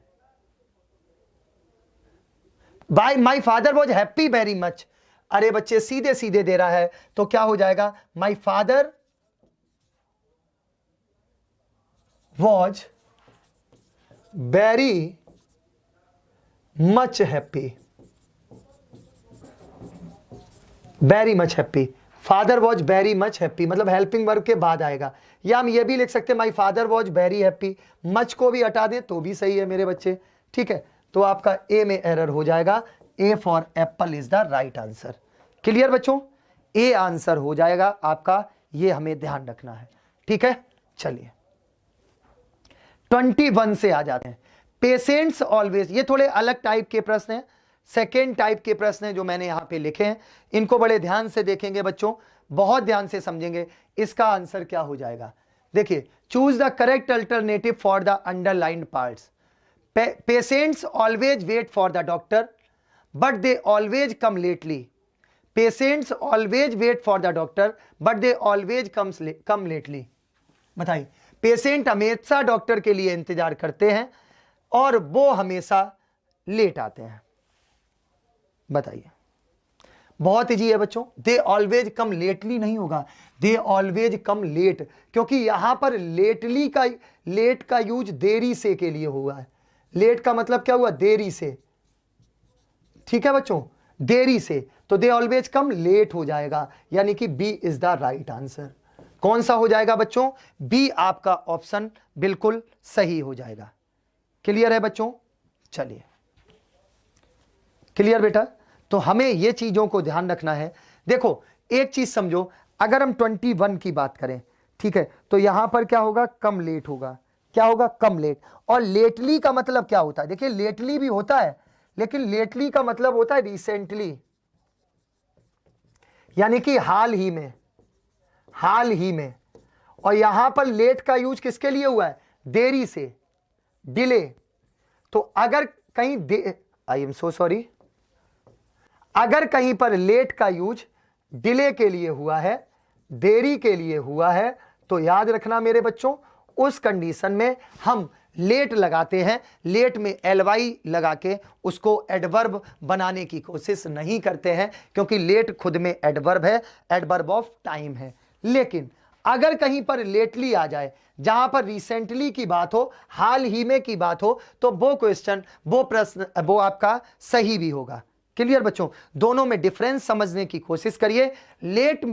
by my father was happy very much. अरे बच्चे सीधे सीधे दे रहा है, तो क्या हो जाएगा, माई father was very much happy, very much happy. Father was very much happy मतलब हेल्पिंग वर्ब के बाद आएगा। या हम ये भी लिख सकते हैं माई father was very happy, much को भी हटा दें तो भी सही है मेरे बच्चे, ठीक है। तो आपका ए में एरर हो जाएगा, ए for apple is the right answer. Clear बच्चों, ए आंसर हो जाएगा आपका, ये हमें ध्यान रखना है, ठीक है। चलिए 21 से आ जाते हैं। पेशेंट्स ऑलवेज, ये थोड़े अलग टाइप के प्रश्न हैं, सेकेंड टाइप के प्रश्न हैं जो मैंने यहां पे लिखे हैं। इनको बड़े ध्यान से देखेंगे बच्चों, बहुत ध्यान से समझेंगे। इसका आंसर क्या हो जाएगा, देखिए, choose the correct alternative for the underlined parts. Patients always wait for the doctor but they always come lately. Patients always wait for the doctor but they always come lately. बताइए, patient हमेशा doctor के लिए इंतजार करते हैं और वो हमेशा लेट आते हैं। बताइए, बहुत इजी है बच्चों। दे ऑलवेज कम लेटली नहीं होगा, दे ऑलवेज कम लेट, क्योंकि यहां पर लेट का यूज देरी से के लिए हुआ है। लेट का मतलब क्या हुआ? देरी से, ठीक है बच्चों, देरी से, तो दे ऑलवेज कम लेट हो जाएगा, यानी कि B is the right answer. कौन सा हो जाएगा बच्चों? बी आपका ऑप्शन बिल्कुल सही हो जाएगा। क्लियर है बच्चों? चलिए, क्लियर बेटा? तो हमें ये चीजों को ध्यान रखना है। देखो एक चीज समझो, अगर हम 21 की बात करें, ठीक है, तो यहां पर क्या होगा? कम लेट होगा। क्या होगा? कम लेट। और लेटली का मतलब क्या होता है? देखिए लेटली भी होता है, लेकिन लेटली का मतलब होता है रिसेंटली, यानी कि हाल ही में, हाल ही में। और यहां पर लेट का यूज किसके लिए हुआ है? देरी से, डिले। तो अगर कहीं आई एम सो सॉरी, अगर कहीं पर लेट का यूज डिले के लिए हुआ है, देरी के लिए हुआ है, तो याद रखना मेरे बच्चों, उस कंडीशन में हम लेट लगाते हैं। लेट में एलवाई लगा के उसको एडवर्ब बनाने की कोशिश नहीं करते हैं, क्योंकि लेट खुद में एडवर्ब है, एडवर्ब ऑफ टाइम है। लेकिन अगर कहीं पर लेटली आ जाए, जहां पर रिसेंटली की बात हो, हाल ही में की बात हो, तो वो क्वेश्चन, वो प्रश्न, वो आपका सही भी होगा। क्लियर बच्चों? दोनों में डिफरेंस समझने की कोशिश करिए। Late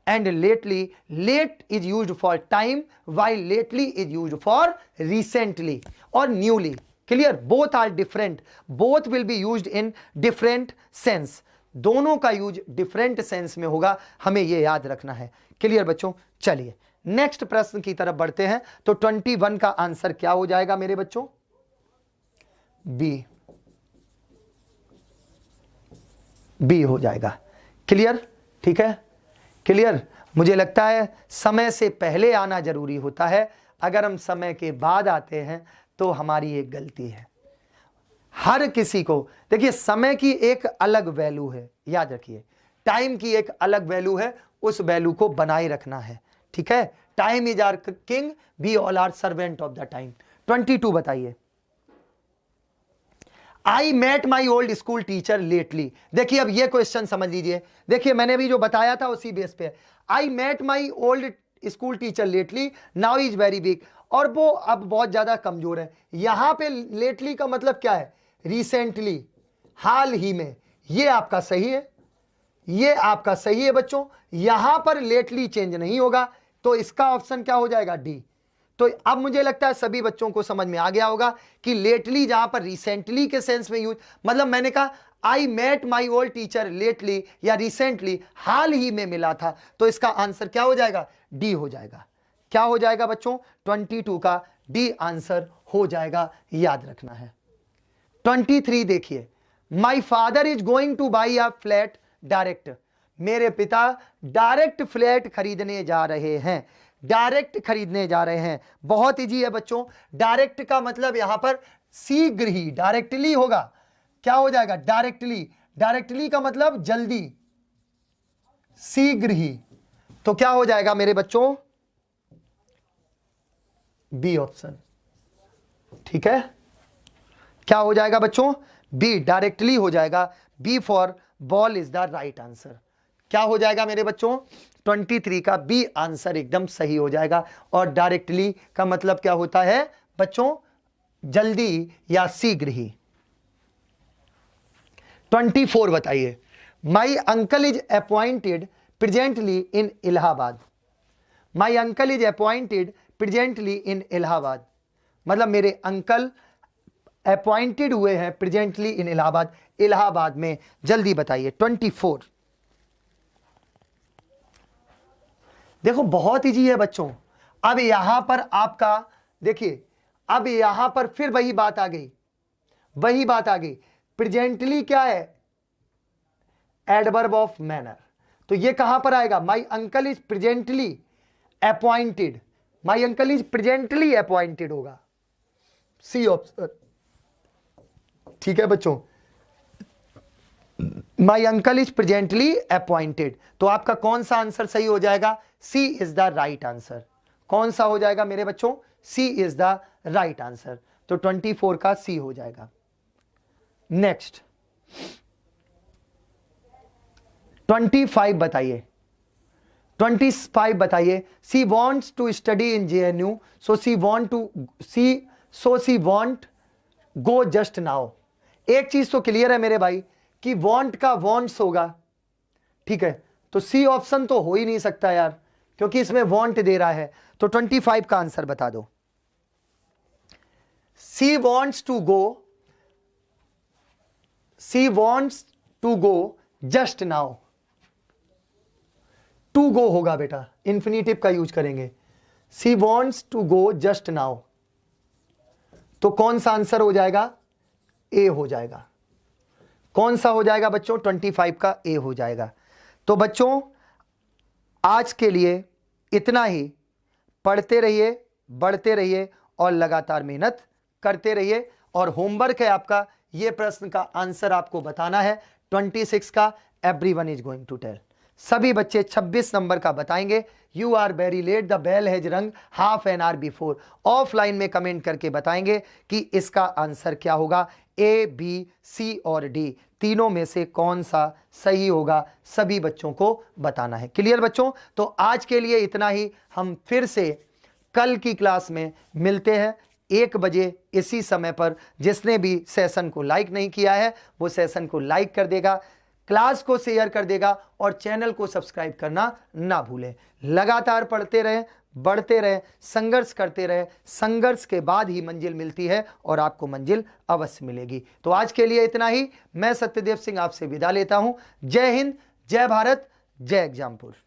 and lately, late is used for time, while lately is used for recently और newly. Clear? Both are different, both will be used in different sense. दोनों का यूज डिफरेंट सेंस में होगा, हमें यह याद रखना है। क्लियर बच्चों? चलिए नेक्स्ट प्रश्न की तरफ बढ़ते हैं। तो 21 का आंसर क्या हो जाएगा मेरे बच्चों? बी, बी हो जाएगा। क्लियर? ठीक है, क्लियर? मुझे लगता है समय से पहले आना जरूरी होता है, अगर हम समय के बाद आते हैं तो हमारी एक गलती है। हर किसी को, देखिए समय की एक अलग वैल्यू है, याद रखिए, टाइम की एक अलग वैल्यू है, उस वैल्यू को बनाए रखना है। ठीक है? Time is our king, we all are servant of the time. 22 बताइए। I met my old school teacher lately. देखिए अब ये क्वेश्चन समझ लीजिए, देखिए मैंने भी जो बताया था उसी बेस पे। I met my old school teacher lately, now is very weak, और वो अब बहुत ज्यादा कमजोर है। यहां पे लेटली का मतलब क्या है? रिसेंटली, हाल ही में। ये आपका सही है, ये आपका सही है बच्चों। यहां पर लेटली चेंज नहीं होगा, तो इसका ऑप्शन क्या हो जाएगा? डी। तो अब मुझे लगता है सभी बच्चों को समझ में आ गया होगा कि लेटली जहां पर रिसेंटली के सेंस में यूज, मतलब मैंने कहा I met my old teacher lately या रिसेंटली, हाल ही में मिला था, तो इसका आंसर क्या हो जाएगा? डी हो जाएगा। क्या हो जाएगा बच्चों? 22 का डी आंसर हो जाएगा, याद रखना है। 23 देखिए, my father is going two by a flat direct. मेरे पिता डायरेक्ट फ्लैट खरीदने जा रहे हैं, डायरेक्ट खरीदने जा रहे हैं। बहुत इजी है बच्चों, डायरेक्ट का मतलब यहां पर शीघ्र ही, डायरेक्टली होगा। क्या हो जाएगा? डायरेक्टली। डायरेक्टली का मतलब जल्दी, शीघ्र ही, तो क्या हो जाएगा मेरे बच्चों? B option. ठीक है, क्या हो जाएगा बच्चों? बी, डायरेक्टली हो जाएगा। B for ball is the right answer. क्या हो जाएगा मेरे बच्चों? 23 का बी आंसर एकदम सही हो जाएगा। और डायरेक्टली का मतलब क्या होता है बच्चों? जल्दी या शीघ्र ही। 24 बताइए। My uncle is appointed presently in Allahabad. My uncle is appointed presently in Allahabad, मतलब मेरे अंकल अपॉइंटेड हुए हैं प्रेजेंटली इन इलाहाबाद, इलाहाबाद में। जल्दी बताइए। 24। देखो बहुत इजी है बच्चों। अब यहां पर आपका देखिए, अब यहां पर फिर वही बात आ गई, वही बात आ गई। प्रेजेंटली क्या है? Adverb of manner. तो ये कहां पर आएगा? My uncle is presently appointed, my uncle is presently appointed होगा, सी ऑप्शन। ठीक है बच्चों, my uncle is presently appointed, तो आपका कौन सा आंसर सही हो जाएगा? सी इज द राइट आंसर। कौन सा हो जाएगा मेरे बच्चों? सी इज द राइट आंसर। तो 24 का सी हो जाएगा। नेक्स्ट 25 बताइए। 25 बताइए। She wants to study in JNU, so she want go just now. एक चीज तो क्लियर है मेरे भाई कि वॉन्ट का वॉन्ट्स होगा, ठीक है, तो सी ऑप्शन तो हो ही नहीं सकता यार, क्योंकि इसमें वॉन्ट दे रहा है। तो 25 का आंसर बता दो। She wants to go just now. To go होगा बेटा, इंफिनिटिव का यूज करेंगे। She wants to go just now, तो कौन सा आंसर हो जाएगा? ए हो जाएगा। कौन सा हो जाएगा बच्चों? 25 का ए हो जाएगा। तो बच्चों आज के लिए इतना ही। पढ़ते रहिए, बढ़ते रहिए और लगातार मेहनत करते रहिए। और होमवर्क है आपका, ये प्रश्न का आंसर आपको बताना है 26 का। Everyone is going to tell. सभी बच्चे 26 नंबर का बताएंगे। You are very late, the bell has rung half an hour before. Offline में कमेंट करके बताएंगे कि इसका आंसर क्या होगा। A, B, C और D तीनों में से कौन सा सही होगा, सभी बच्चों को बताना है। क्लियर बच्चों? तो आज के लिए इतना ही। हम फिर से कल की क्लास में मिलते हैं 1 बजे इसी समय पर। जिसने भी सेशन को लाइक नहीं किया है वो सेशन को लाइक कर देगा, क्लास को शेयर कर देगा और चैनल को सब्सक्राइब करना ना भूलें। लगातार पढ़ते रहें, बढ़ते रहें, संघर्ष करते रहें। संघर्ष के बाद ही मंजिल मिलती है और आपको मंजिल अवश्य मिलेगी। तो आज के लिए इतना ही। मैं सत्यदेव सिंह आपसे विदा लेता हूं। जय हिंद, जय भारत, जय एग्जामपुर।